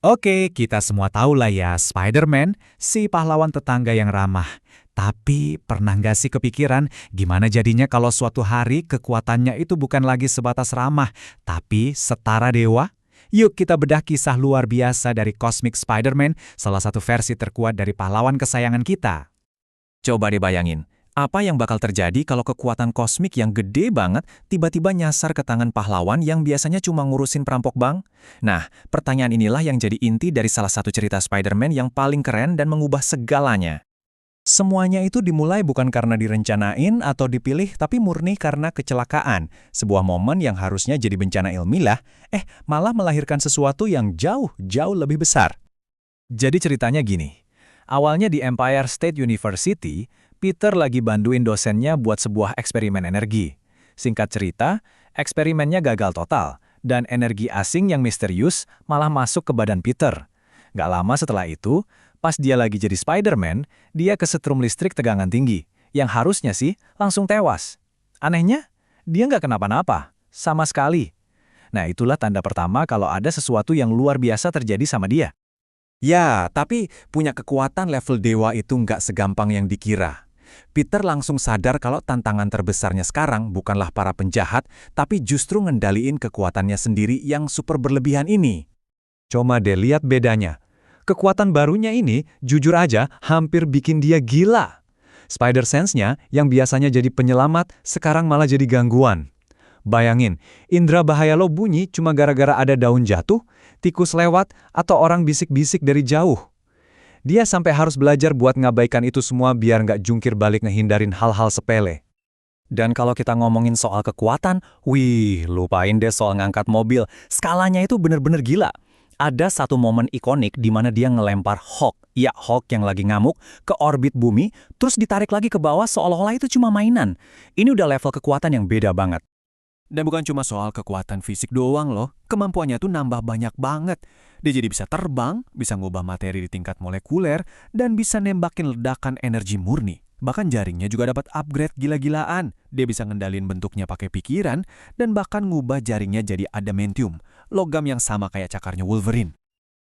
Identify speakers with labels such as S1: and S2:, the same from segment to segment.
S1: Oke, kita semua tahu lah ya, Spider-Man, si pahlawan tetangga yang ramah. Tapi pernah nggak sih kepikiran gimana jadinya kalau suatu hari kekuatannya itu bukan lagi sebatas ramah, tapi setara dewa? Yuk kita bedah kisah luar biasa dari Cosmic Spider-Man, salah satu versi terkuat dari pahlawan kesayangan kita.
S2: Coba dibayangin, apa yang bakal terjadi kalau kekuatan kosmik yang gede banget tiba-tiba nyasar ke tangan pahlawan yang biasanya cuma ngurusin perampok bank? Nah, pertanyaan inilah yang jadi inti dari salah satu cerita Spider-Man yang paling keren dan mengubah segalanya. Semuanya itu dimulai bukan karena direncanain atau dipilih, tapi murni karena kecelakaan. Sebuah momen yang harusnya jadi bencana ilmiah, malah melahirkan sesuatu yang jauh lebih besar. Jadi ceritanya gini, awalnya di Empire State University, Peter lagi bantuin dosennya buat sebuah eksperimen energi. Singkat cerita, eksperimennya gagal total, dan energi asing yang misterius malah masuk ke badan Peter. Gak lama setelah itu, pas dia lagi jadi Spider-Man, dia kesetrum listrik tegangan tinggi, yang harusnya sih langsung tewas. Anehnya, dia nggak kenapa-napa, sama sekali. Nah, itulah tanda pertama kalau ada sesuatu yang luar biasa terjadi sama dia.
S3: Ya, tapi punya kekuatan level dewa itu nggak segampang yang dikira. Peter langsung sadar kalau tantangan terbesarnya sekarang bukanlah para penjahat, tapi justru ngendaliin kekuatannya sendiri yang super berlebihan ini. Coba deh lihat bedanya. Kekuatan barunya ini, jujur aja, hampir bikin dia gila. Spider Sense-nya, yang biasanya jadi penyelamat, sekarang malah jadi gangguan. Bayangin, indera bahaya lo bunyi cuma gara-gara ada daun jatuh, tikus lewat, atau orang bisik-bisik dari jauh. Dia sampai harus belajar buat ngabaikan itu semua biar nggak jungkir balik ngehindarin hal-hal sepele.
S2: Dan kalau kita ngomongin soal kekuatan, lupain deh soal ngangkat mobil. Skalanya itu bener-bener gila. Ada satu momen ikonik di mana dia ngelempar Hulk yang lagi ngamuk, ke orbit bumi, terus ditarik lagi ke bawah seolah-olah itu cuma mainan. Ini udah level kekuatan yang beda banget.
S3: Dan bukan cuma soal kekuatan fisik doang loh, kemampuannya tuh nambah banyak banget. Dia jadi bisa terbang, bisa ngubah materi di tingkat molekuler, dan bisa nembakin ledakan energi murni. Bahkan jaringnya juga dapat upgrade gila-gilaan. Dia bisa ngendalin bentuknya pakai pikiran, dan bahkan ngubah jaringnya jadi adamantium, logam yang sama kayak cakarnya Wolverine.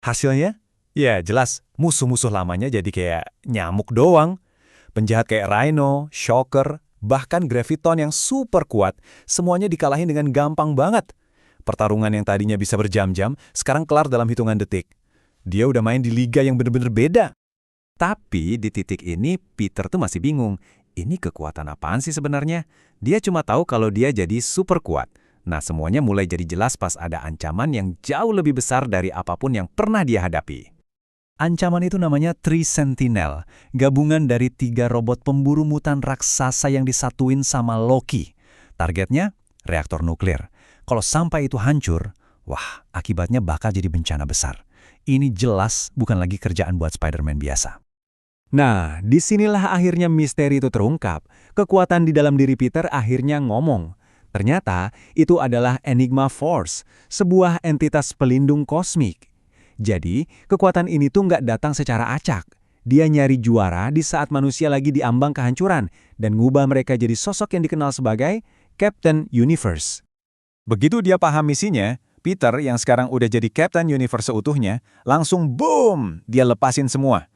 S3: Hasilnya? Ya jelas, musuh-musuh lamanya jadi kayak nyamuk doang. Penjahat kayak Rhino, Shocker, bahkan Graviton yang super kuat, semuanya dikalahin dengan gampang banget. Pertarungan yang tadinya bisa berjam-jam, sekarang kelar dalam hitungan detik. Dia udah main di liga yang bener-bener beda. Tapi di titik ini, Peter tuh masih bingung. Ini kekuatan apaan sih sebenarnya? Dia cuma tahu kalau dia jadi super kuat. Nah, semuanya mulai jadi jelas pas ada ancaman yang jauh lebih besar dari apapun yang pernah dia hadapi. Ancaman itu namanya Three Sentinel, gabungan dari 3 robot pemburu mutan raksasa yang disatuin sama Loki. Targetnya, reaktor nuklir. Kalau sampai itu hancur, akibatnya bakal jadi bencana besar. Ini jelas bukan lagi kerjaan buat Spider-Man biasa. Nah, disinilah akhirnya misteri itu terungkap. Kekuatan di dalam diri Peter akhirnya ngomong. Ternyata, itu adalah Enigma Force, sebuah entitas pelindung kosmik. Jadi, kekuatan ini tuh nggak datang secara acak. Dia nyari juara di saat manusia lagi diambang kehancuran dan ngubah mereka jadi sosok yang dikenal sebagai Captain Universe. Begitu dia paham misinya, Peter yang sekarang udah jadi Captain Universe seutuhnya, langsung boom, dia lepasin semua.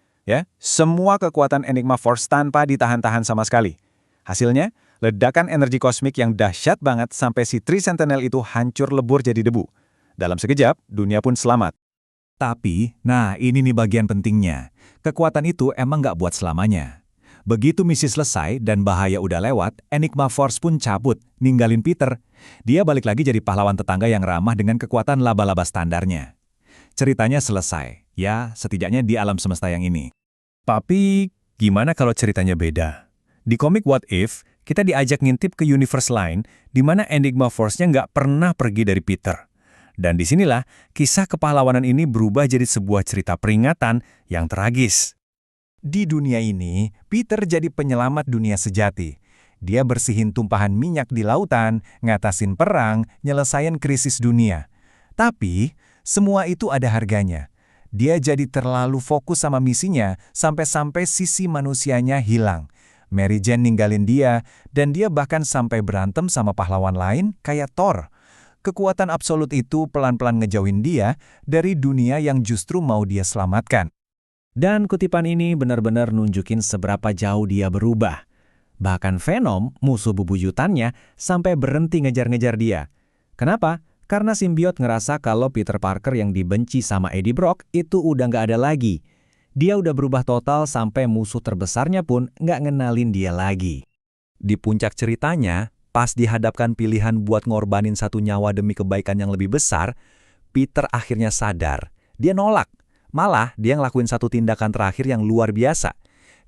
S3: Semua kekuatan Enigma Force tanpa ditahan-tahan sama sekali. Hasilnya, ledakan energi kosmik yang dahsyat banget sampai si Three Sentinel itu hancur lebur jadi debu. Dalam sekejap, dunia pun selamat. Tapi, ini nih bagian pentingnya. Kekuatan itu emang nggak buat selamanya. Begitu misi selesai dan bahaya udah lewat, Enigma Force pun cabut, ninggalin Peter. Dia balik lagi jadi pahlawan tetangga yang ramah dengan kekuatan laba-laba standarnya. Ceritanya selesai, ya setidaknya di alam semesta yang ini. Tapi, gimana kalau ceritanya beda? Di komik What If, kita diajak ngintip ke universe lain, di mana Enigma Force-nya nggak pernah pergi dari Peter. Dan disinilah, kisah kepahlawanan ini berubah jadi sebuah cerita peringatan yang tragis. Di dunia ini, Peter jadi penyelamat dunia sejati. Dia bersihin tumpahan minyak di lautan, ngatasin perang, nyelesain krisis dunia. Tapi, semua itu ada harganya. Dia jadi terlalu fokus sama misinya, sampai-sampai sisi manusianya hilang. Mary Jane ninggalin dia, dan dia bahkan sampai berantem sama pahlawan lain kayak Thor.
S4: Kekuatan absolut itu pelan-pelan ngejauhin dia dari dunia yang justru mau dia selamatkan.
S2: Dan kutipan ini benar-benar nunjukin seberapa jauh dia berubah. Bahkan Venom, musuh bebuyutannya, sampai berhenti ngejar-ngejar dia. Kenapa? Karena simbiot ngerasa kalau Peter Parker yang dibenci sama Eddie Brock itu udah nggak ada lagi. Dia udah berubah total sampai musuh terbesarnya pun nggak ngenalin dia lagi.
S1: Di puncak ceritanya, pas dihadapkan pilihan buat ngorbanin satu nyawa demi kebaikan yang lebih besar, Peter akhirnya sadar. Dia nolak. Malah, dia ngelakuin satu tindakan terakhir yang luar biasa.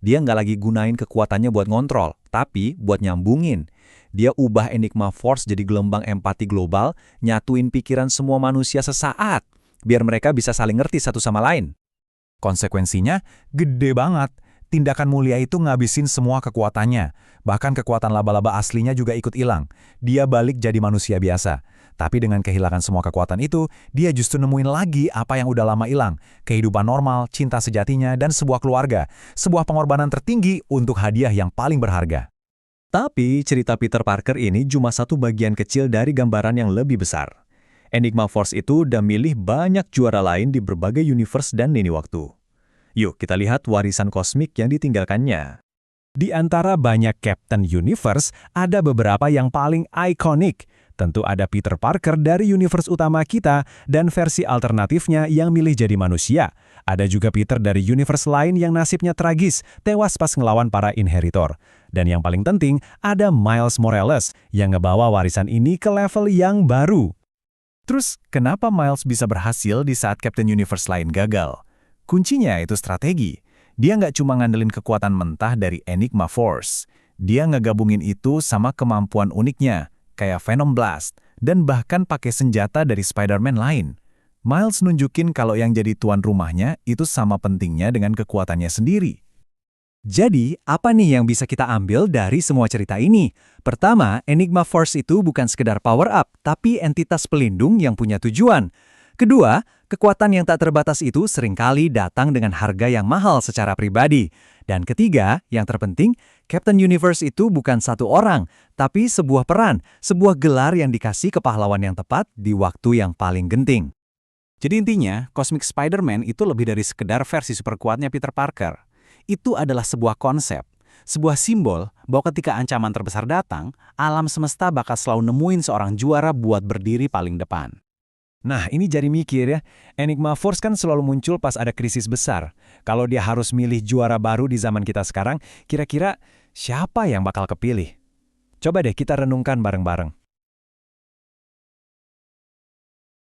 S1: Dia nggak lagi gunain kekuatannya buat ngontrol, tapi buat nyambungin. Dia ubah Enigma Force jadi gelombang empati global, nyatuin pikiran semua manusia sesaat, biar mereka bisa saling ngerti satu sama lain.
S4: Konsekuensinya gede banget. Tindakan mulia itu ngabisin semua kekuatannya. Bahkan kekuatan laba-laba aslinya juga ikut hilang. Dia balik jadi manusia biasa. Tapi dengan kehilangan semua kekuatan itu, dia justru nemuin lagi apa yang udah lama hilang. Kehidupan normal, cinta sejatinya, dan sebuah keluarga. Sebuah pengorbanan tertinggi untuk hadiah yang paling berharga.
S2: Tapi cerita Peter Parker ini cuma satu bagian kecil dari gambaran yang lebih besar. Enigma Force itu udah milih banyak juara lain di berbagai universe dan lini waktu. Yuk kita lihat warisan kosmik yang ditinggalkannya. Di antara banyak Captain Universe, ada beberapa yang paling ikonik. Tentu ada Peter Parker dari universe utama kita dan versi alternatifnya yang milih jadi manusia. Ada juga Peter dari universe lain yang nasibnya tragis, tewas pas ngelawan para inheritor. Dan yang paling penting, ada Miles Morales yang ngebawa warisan ini ke level yang baru. Terus, kenapa Miles bisa berhasil di saat Captain Universe lain gagal? Kuncinya itu strategi. Dia nggak cuma ngandelin kekuatan mentah dari Enigma Force. Dia ngegabungin itu sama kemampuan uniknya, kayak Venom Blast, dan bahkan pakai senjata dari Spider-Man lain. Miles nunjukin kalau yang jadi tuan rumahnya itu sama pentingnya dengan kekuatannya sendiri.
S1: Jadi, apa nih yang bisa kita ambil dari semua cerita ini? Pertama, Enigma Force itu bukan sekedar power up, tapi entitas pelindung yang punya tujuan. Kedua, kekuatan yang tak terbatas itu seringkali datang dengan harga yang mahal secara pribadi. Dan ketiga, yang terpenting, Captain Universe itu bukan satu orang, tapi sebuah peran, sebuah gelar yang dikasih ke pahlawan yang tepat di waktu yang paling genting.
S3: Jadi intinya, Cosmic Spider-Man itu lebih dari sekedar versi super kuatnya Peter Parker. Itu adalah sebuah konsep, sebuah simbol bahwa ketika ancaman terbesar datang, alam semesta bakal selalu nemuin seorang juara buat berdiri paling depan.
S2: Nah, ini jadi mikir ya, Enigma Force kan selalu muncul pas ada krisis besar. Kalau dia harus milih juara baru di zaman kita sekarang, kira-kira siapa yang bakal kepilih? Coba deh kita renungkan bareng-bareng.